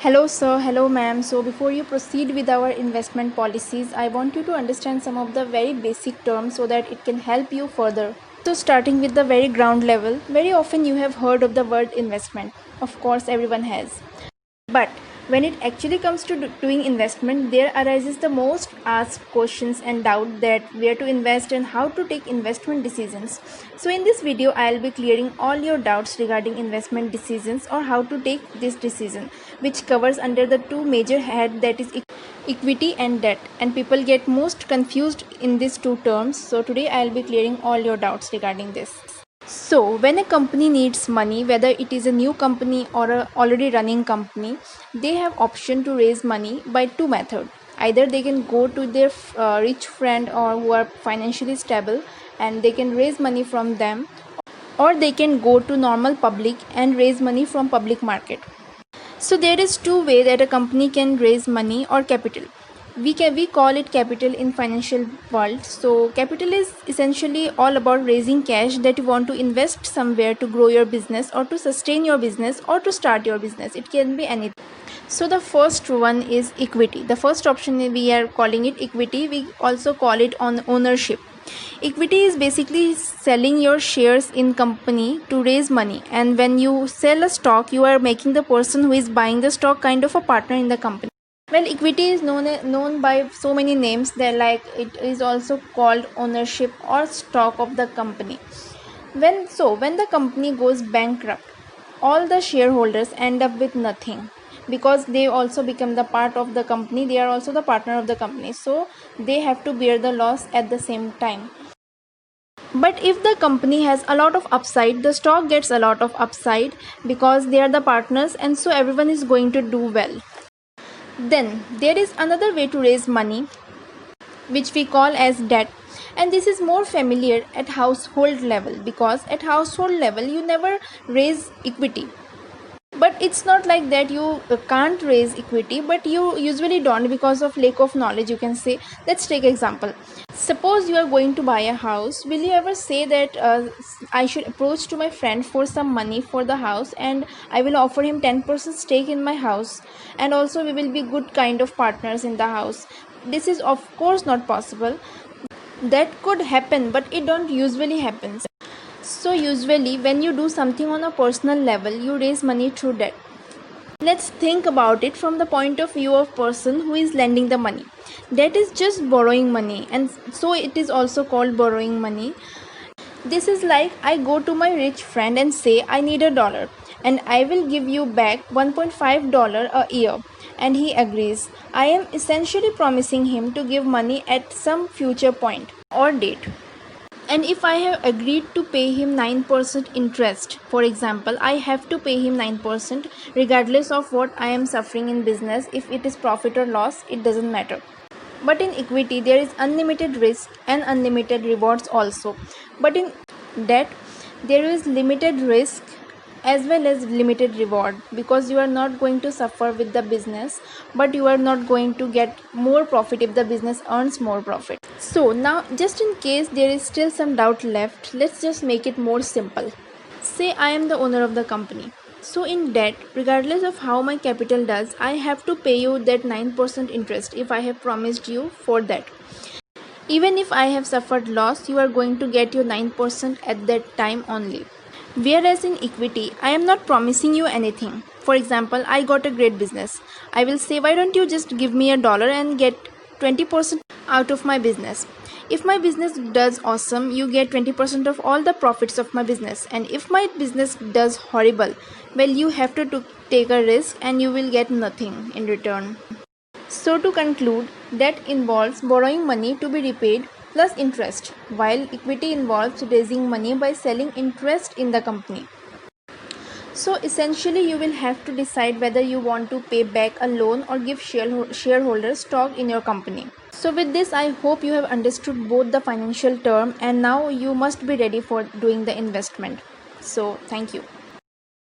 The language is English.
Hello, sir. Hello, ma'am. So, before you proceed with our investment policies, I want you to understand some of the very basic terms so that it can help you further. So, starting with the very ground level, very often you have heard of the word investment. Of course, everyone has. But when it actually comes to doing investment, there arises the most asked questions and doubt that where to invest and how to take investment decisions. So in this video, I'll be clearing all your doubts regarding investment decisions or how to take this decision, which covers under the two major head, that is equity and debt, and people get most confused in these two terms. So today I'll be clearing all your doubts regarding this. So, when a company needs money, whether it is a new company or a already running company, they have option to raise money by two methods. Either they can go to their rich friend or who are financially stable and they can raise money from them, or they can go to normal public and raise money from public market. So there is two way that a company can raise money or capital. We call it capital in financial world. So capital is essentially all about raising cash that you want to invest somewhere to grow your business or to sustain your business or to start your business. It can be anything. So the first one is equity. The first option, we are calling it equity. We also call it on ownership. Equity is basically selling your shares in company to raise money, and when you sell a stock, you are making the person who is buying the stock kind of a partner in the company. Well, equity is known by so many names. There, like it is also called ownership or stock of the company. When the company goes bankrupt, all the shareholders end up with nothing, because they also become the part of the company. They are also the partner of the company, so they have to bear the loss at the same time. But if the company has a lot of upside, the stock gets a lot of upside because they are the partners, and so everyone is going to do well. Then there is another way to raise money, which we call as debt. And this is more familiar at household level, because at household level you never raise equity. But it's not like that you can't raise equity, but you usually don't because of lack of knowledge, you can say. Let's take example. Suppose you are going to buy a house. Will you ever say that I should approach to my friend for some money for the house, and I will offer him 10% stake in my house, and also we will be good kind of partners in the house? This is of course not possible. That could happen, but it don't usually happens. So usually when you do something on a personal level, you raise money through debt. Let's think about it from the point of view of person who is lending the money. Debt is just borrowing money, and so it is also called borrowing money. This is like I go to my rich friend and say I need $1 and I will give you back $1.5 a year, and he agrees. I am essentially promising him to give money at some future point or date. And if I have agreed to pay him 9% interest, for example, I have to pay him 9% regardless of what I am suffering in business. If it is profit or loss, it doesn't matter. But in equity, there is unlimited risk and unlimited rewards also. But in debt, there is limited risk as well as limited reward, because you are not going to suffer with the business, but you are not going to get more profit if the business earns more profit. So now, just in case there is still some doubt left, let's just make it more simple. Say I am the owner of the company. So in debt, regardless of how my capital does, I have to pay you that 9% interest if I have promised you for that. Even if I have suffered loss, you are going to get your 9% at that time only. Whereas in equity, I am not promising you anything. For example, I got a great business. I will say, why don't you just give me $1 and get 20% out of my business? If my business does awesome, you get 20% of all the profits of my business. And if my business does horrible, well, you have to take a risk and you will get nothing in return. So to conclude, debt involves borrowing money to be repaid plus interest, while equity involves raising money by selling interest in the company. So essentially, you will have to decide whether you want to pay back a loan or give shareholders stock in your company. So with this, I hope you have understood both the financial term, and now you must be ready for doing the investment. So thank you.